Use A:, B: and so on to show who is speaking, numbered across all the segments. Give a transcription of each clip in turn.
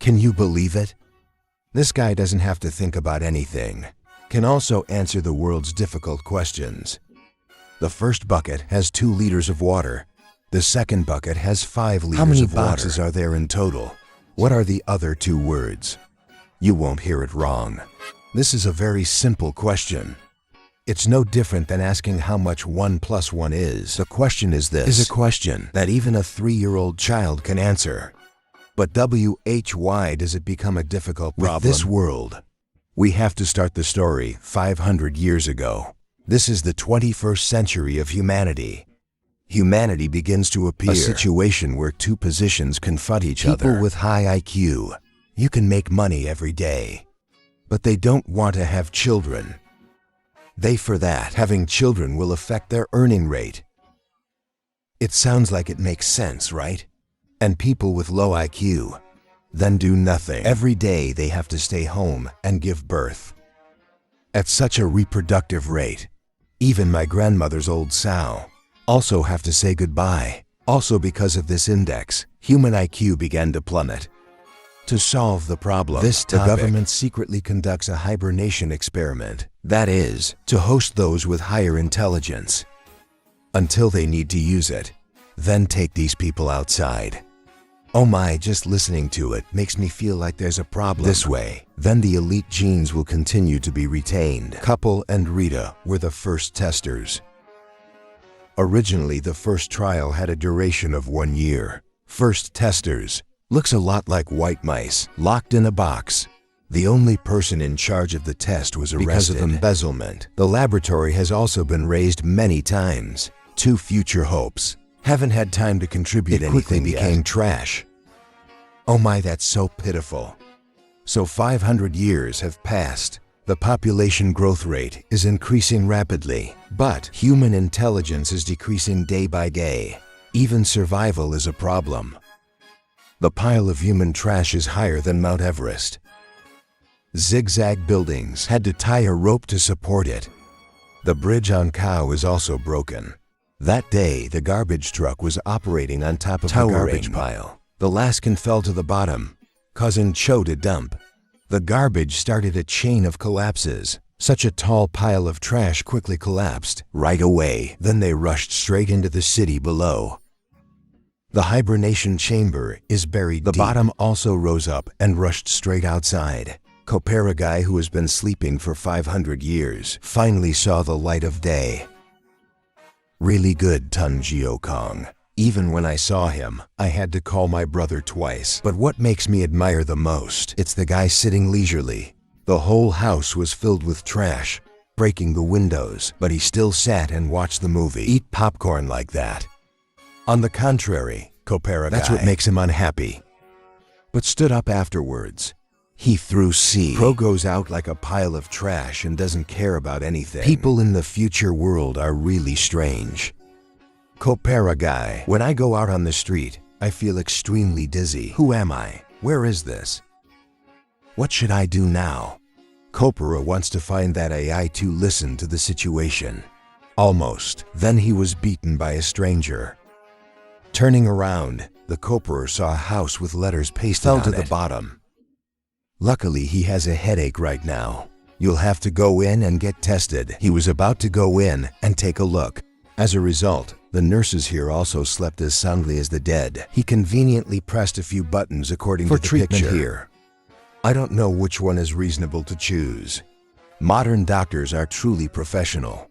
A: Can you believe it? This guy doesn't have to think about anything. Can also answer the world's difficult questions. The first bucket has 2 liters of water. The second bucket has 5 liters of water. How many boxes are there in total? What are the other 2 words? You won't hear it wrong. This is a very simple question. It's no different than asking how much 1 plus 1 is. The question is this. Is a question that even a 3-year-old child can answer. But why does it become a difficult problem? With this world, we have to start the story 500 years ago. This is the 21st century of humanity. Humanity begins to appear. A situation where 2 positions confront each other. People with high IQ. You can make money every day. But they don't want to have children. For that, having children will affect their earning rate. It sounds like it makes sense, right? And people with low IQ then do nothing. Every day they have to stay home and give birth. At such a reproductive rate, even my grandmother's old sow also have to say goodbye. Also because of this index, human IQ began to plummet. To solve the problem, the government secretly conducts a hibernation experiment. That is, to host those with higher intelligence until they need to use it. Then take these people outside. Oh my, just listening to it makes me feel like there's a problem. This way, then the elite genes will continue to be retained. Couple and Rita were the first testers. Originally, the first trial had a duration of 1 year. First testers. Looks a lot like white mice, locked in a box. The only person in charge of the test was arrested because of embezzlement. The laboratory has also been raised many times. 2 future hopes haven't had time to contribute anything yet. It quickly became trash. Oh my, that's so pitiful. So 500 years have passed. The population growth rate is increasing rapidly, but human intelligence is decreasing day by day. Even survival is a problem. The pile of human trash is higher than Mount Everest. Zigzag buildings had to tie a rope to support it. The bridge on Cow is also broken. That day, the garbage truck was operating on top of the garbage pile. The Laskin fell to the bottom, causing Cho to dump. The garbage started a chain of collapses. Such a tall pile of trash quickly collapsed right away. Then they rushed straight into the city below. The hibernation chamber is buried deep. The bottom also rose up and rushed straight outside. Kopera guy who has been sleeping for 500 years finally saw the light of day. Really good, Tun Jio Kong. Even when I saw him, I had to call my brother twice. But what makes me admire the most, it's the guy sitting leisurely. The whole house was filled with trash, breaking the windows, but he still sat and watched the movie. Eat popcorn like that. On the contrary, Kopera guy, that's what makes him unhappy. But stood up afterwards. He threw C. Pro goes out like a pile of trash and doesn't care about anything. People in the future world are really strange. Kopera guy, when I go out on the street, I feel extremely dizzy. Who am I? Where is this? What should I do now? Kopera wants to find that AI to listen to the situation. Almost. Then he was beaten by a stranger. Turning around, the Kopera saw a house with letters pasted on it. Fell to the bottom. Luckily, he has a headache right now. You'll have to go in and get tested. He was about to go in and take a look. As a result, the nurses here also slept as soundly as the dead. He conveniently pressed a few buttons according to the picture here. I don't know which one is reasonable to choose. Modern doctors are truly professional.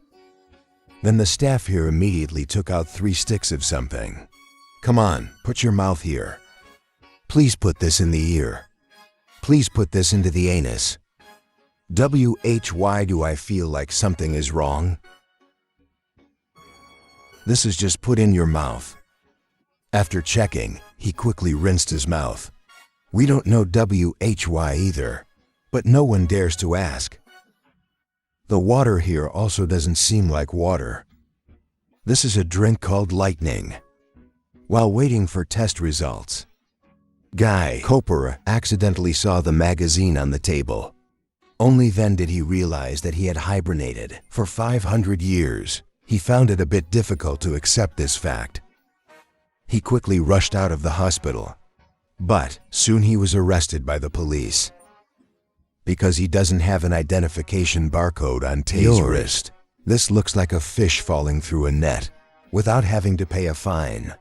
A: Then the staff here immediately took out 3 sticks of something. Come on, put your mouth here. Please put this in the ear. Please put this into the anus. Why do I feel like something is wrong? This is just put in your mouth. After checking, he quickly rinsed his mouth. We don't know why either, but no one dares to ask. The water here also doesn't seem like water. This is a drink called lightning. While waiting for test results, Guy Kopera accidentally saw the magazine on the table. Only then did he realize that he had hibernated for 500 years. He found it a bit difficult to accept this fact. He quickly rushed out of the hospital. But soon he was arrested by the police because he doesn't have an identification barcode on Tay's wrist. This looks like a fish falling through a net without having to pay a fine.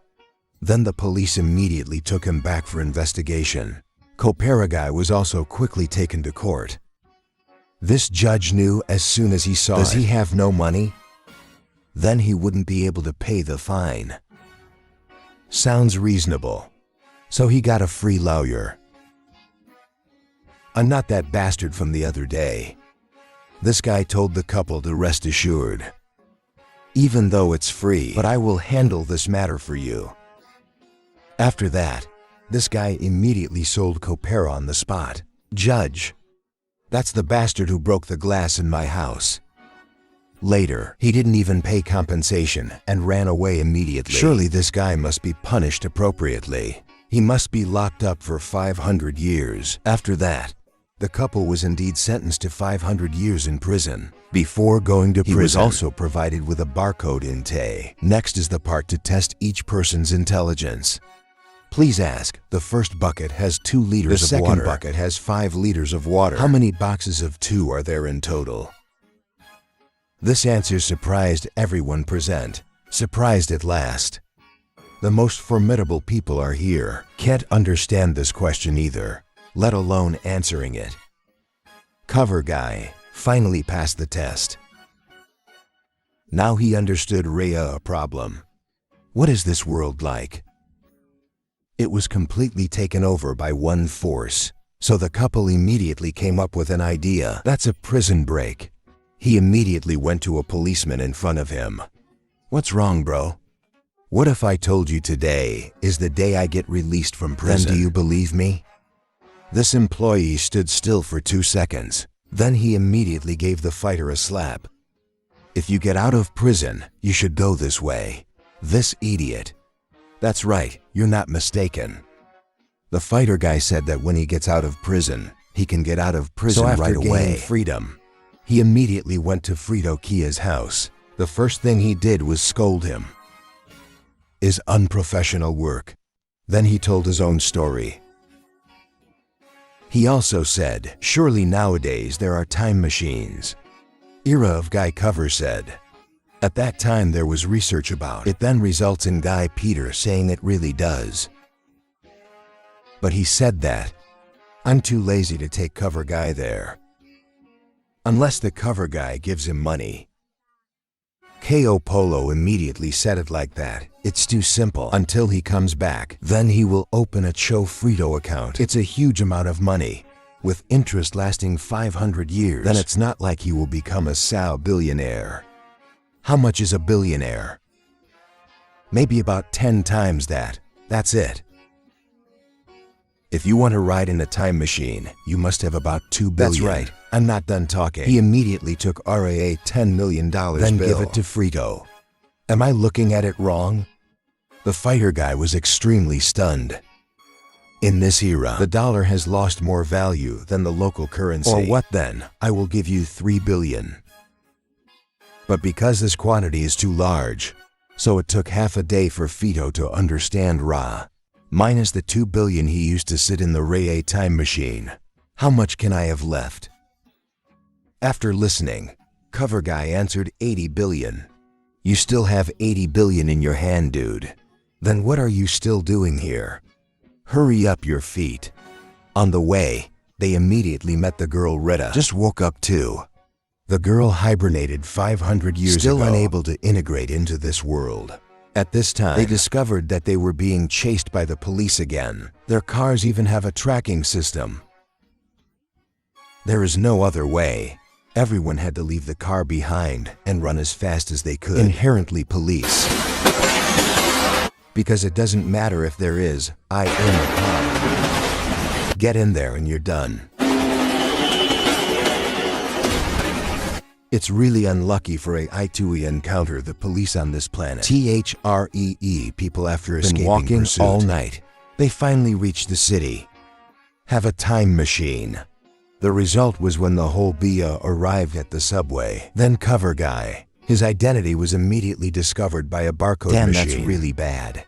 A: Then the police immediately took him back for investigation. Koperagai was also quickly taken to court. This judge knew as soon as he saw Does he have no money? Then he wouldn't be able to pay the fine. Sounds reasonable. So he got a free lawyer. I'm not that bastard from the other day. This guy told the couple to rest assured. Even though it's free, but I will handle this matter for you. After that, this guy immediately sold Kopera on the spot. Judge, that's the bastard who broke the glass in my house. Later, he didn't even pay compensation and ran away immediately. Surely this guy must be punished appropriately. He must be locked up for 500 years. After that, the couple was indeed sentenced to 500 years in prison. Before going to prison, he was also provided with a barcode in Tay. Next is the part to test each person's intelligence. Please ask, the first bucket has 2 liters of water. The second bucket has 5 liters of water. How many boxes of 2 are there in total? This answer surprised everyone present. Surprised at last. The most formidable people are here. Can't understand this question either, let alone answering it. Cover guy finally passed the test. Now he understood Rhea a problem. What is this world like? It was completely taken over by one force, so the couple immediately came up with an idea. That's a prison break. He immediately went to a policeman in front of him. What's wrong, bro? What if I told you today is the day I get released from prison? Then do you believe me? This employee stood still for 2 seconds. Then he immediately gave the fighter a slap. If you get out of prison, you should go this way. This idiot. That's right, you're not mistaken. The fighter guy said that when he gets out of prison, he can get out of prison right away. So after gaining freedom, he immediately went to Frito Kia's house. The first thing he did was scold him. Is unprofessional work. Then he told his own story. He also said, surely nowadays there are time machines. Era of Guy Cover said. At that time there was research about it, then results in Guy Peter saying it really does. But he said that, I'm too lazy to take Cover Guy there. Unless the Cover Guy gives him money. Ko Polo immediately said it like that. It's too simple. Until he comes back, then he will open a Cho Frito account. It's a huge amount of money, with interest lasting 500 years. Then it's not like he will become a Sao billionaire. How much is a billionaire? Maybe about 10 times that. That's it. If you want to ride in a time machine, you must have about 2 billion. That's right. I'm not done talking. He immediately took RAA $10 million then bill. Give it to Frito. Am I looking at it wrong? The fighter guy was extremely stunned. In this era, the dollar has lost more value than the local currency. Or what then? I will give you 3 billion. But because this quantity is too large, so it took half a day for Frito to understand Ra. Minus the 2 billion he used to sit in the RAA time machine. How much can I have left? After listening, Cover Guy answered 80 billion. You still have 80 billion in your hand, dude. Then what are you still doing here? Hurry up your feet. On the way, they immediately met the girl Rita. Just woke up too. The girl hibernated 500 years ago. Still unable to integrate into this world. At this time, they discovered that they were being chased by the police again. Their cars even have a tracking system. There is no other way. Everyone had to leave the car behind and run as fast as they could. Inherently police. Because it doesn't matter if there is, I in the car. Get in there and you're done. It's really unlucky for AI to encounter the police on this planet. THREE people after escaping walking pursuit all night. They finally reached the city. Have a time machine. The result was when the whole BIA arrived at the subway. Then Cover Guy. His identity was immediately discovered by a barcode machine. Damn, that's really bad.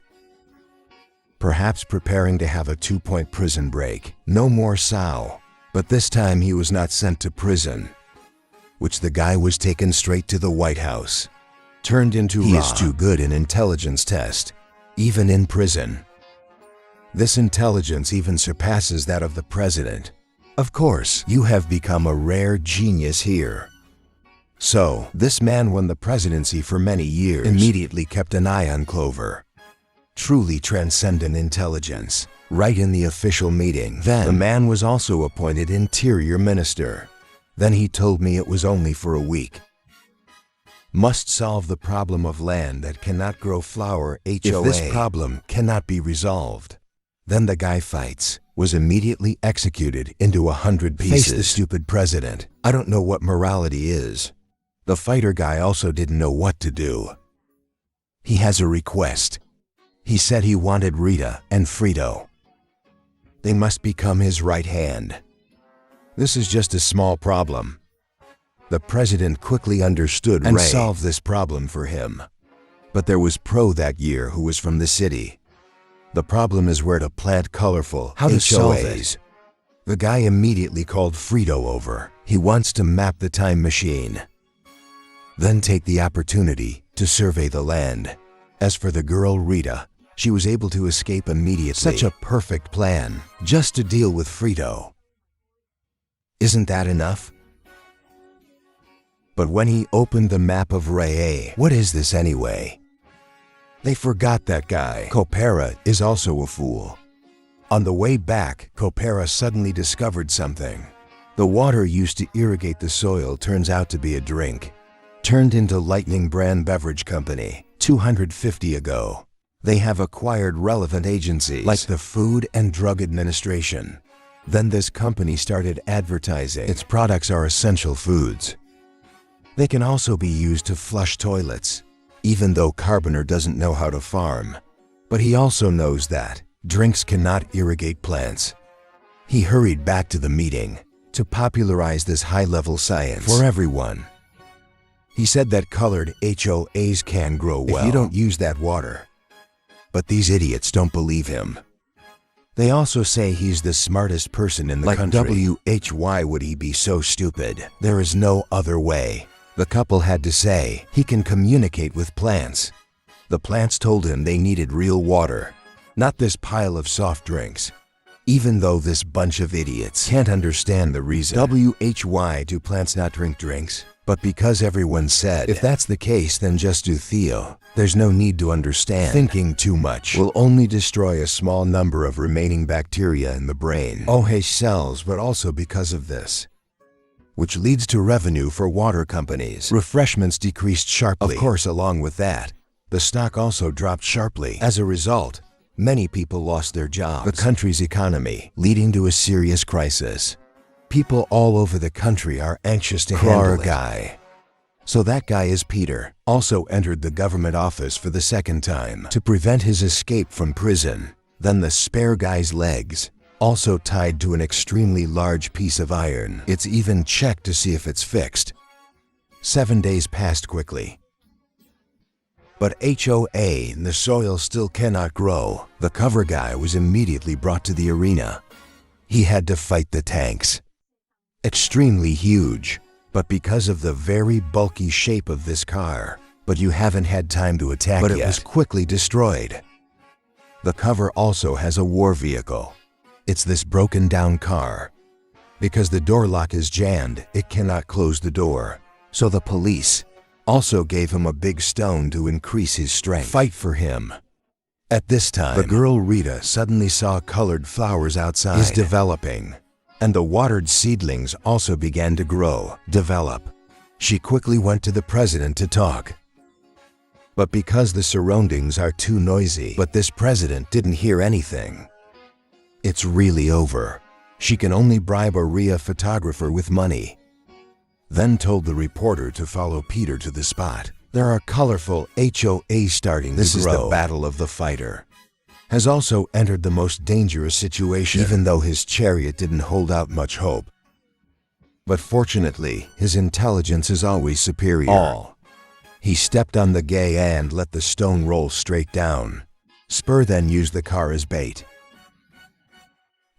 A: perhaps preparing to have a 2-point prison break. No more Sao. But this time he was not sent to prison, which the guy was taken straight to the White House. Turned into He is too good in intelligence test, even in prison. This intelligence even surpasses that of the president. Of course, you have become a rare genius here. So, this man won the presidency for many years, immediately kept an eye on Clover. Truly transcendent intelligence, right in the official meeting. Then, the man was also appointed Interior Minister. Then he told me it was only for a week. Must solve the problem of land that cannot grow flour, HOA. If this problem cannot be resolved, then the guy fights, was immediately executed into 100 pieces. Face the stupid president. I don't know what morality is. The fighter guy also didn't know what to do. He has a request. He said he wanted Rita and Frito. They must become his right hand. This is just a small problem. The president quickly understood and solved this problem for him. But there was Pro that year who was from the city. The problem is where to plant colorful How to solve it? The guy immediately called Frito over. He wants to map the time machine. Then take the opportunity to survey the land. As for the girl Rita, she was able to escape immediately. Such a perfect plan, just to deal with Frito. Isn't that enough? But when he opened the map of Ray, what is this anyway? They forgot that guy. Copera is also a fool. On the way back, Copera suddenly discovered something. The water used to irrigate the soil turns out to be a drink. Turned into Lightning Brand Beverage Company 250 ago. They have acquired relevant agencies like the Food and Drug Administration. Then this company started advertising its products are essential foods. They can also be used to flush toilets, even though Carboner doesn't know how to farm. But he also knows that drinks cannot irrigate plants. He hurried back to the meeting to popularize this high-level science for everyone. He said that colored HOAs can grow well if you don't use that water. But these idiots don't believe him. They also say he's the smartest person in the country. Why would he be so stupid? There is no other way. The couple had to say he can communicate with plants. The plants told him they needed real water, not this pile of soft drinks. Even though this bunch of idiots can't understand the reason. Why do plants not drink drinks? But because everyone said, if that's the case, then just do Theo. There's no need to understand. Thinking too much will only destroy a small number of remaining bacteria in the brain. cells, but also because of this, which leads to revenue for water companies. Refreshments decreased sharply. Of course, along with that, the stock also dropped sharply. As a result, many people lost their jobs. The country's economy, leading to a serious crisis. People all over the country are anxious to handle it. Guy. So that guy is Peter, also entered the government office for the second time to prevent his escape from prison. Then the spare guy's legs, also tied to an extremely large piece of iron. It's even checked to see if it's fixed. 7 days passed quickly. But HOA in the soil still cannot grow. The cover guy was immediately brought to the arena. He had to fight the tanks. Extremely huge, but because of the very bulky shape of this car, but you haven't had time to attack yet. But it was quickly destroyed. The cover also has a war vehicle. It's this broken down car. Because the door lock is jammed, it cannot close the door. So the police also gave him a big stone to increase his strength. Fight for him. At this time, the girl Rita suddenly saw colored flowers outside is developing. And the watered seedlings also began to grow, develop. She quickly went to the president to talk. But because the surroundings are too noisy, but this president didn't hear anything. It's really over. She can only bribe a RIA photographer with money. Then told the reporter to follow Peter to the spot. There are colorful HOAs starting to grow. This is the battle of the fighter. Has also entered the most dangerous situation, even though his chariot didn't hold out much hope. But fortunately, his intelligence is always superior. He stepped on the gay and let the stone roll straight down. Spur then used the car as bait.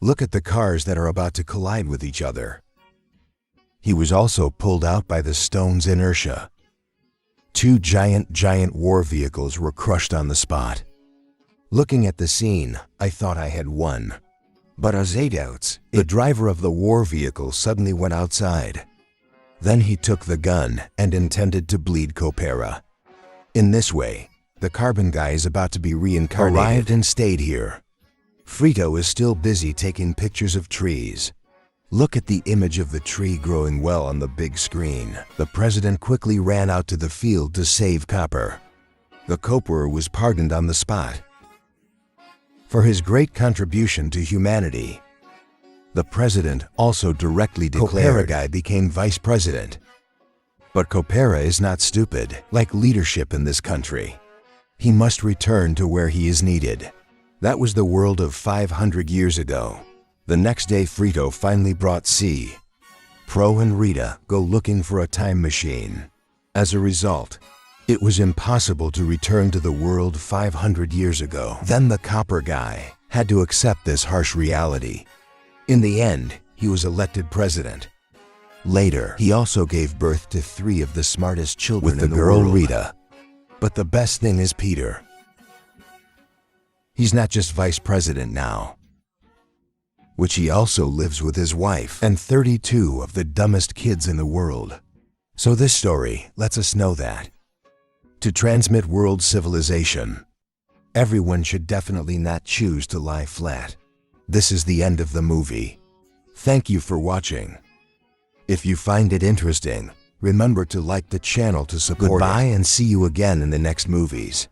A: Look at the cars that are about to collide with each other. He was also pulled out by the stone's inertia. Two giant war vehicles were crushed on the spot. Looking at the scene, I thought I had won. But as I doubts, the driver of the war vehicle suddenly went outside. Then he took the gun and intended to bleed Copera. In this way, the carbon guy is about to be reincarnated. Arrived and stayed here. Frito is still busy taking pictures of trees. Look at the image of the tree growing well on the big screen. The president quickly ran out to the field to save Copper. The Copper was pardoned on the spot for his great contribution to humanity. The president also directly declared Copera guy became vice president. But Copera is not stupid, like leadership in this country. He must return to where he is needed. That was the world of 500 years ago. The next day, Frito finally brought C. Pro and Rita go looking for a time machine. As a result, it was impossible to return to the world 500 years ago. Then the copper guy had to accept this harsh reality. In the end, he was elected president. Later, he also gave birth to 3 of the smartest children in the world. With the girl Rita. But the best thing is Peter. He's not just vice president now, which he also lives with his wife and 32 of the dumbest kids in the world. So this story lets us know that to transmit world civilization, everyone should definitely not choose to lie flat. This is the end of the movie. Thank you for watching. If you find it interesting, remember to like the channel to support it. Goodbye and see you again in the next movies.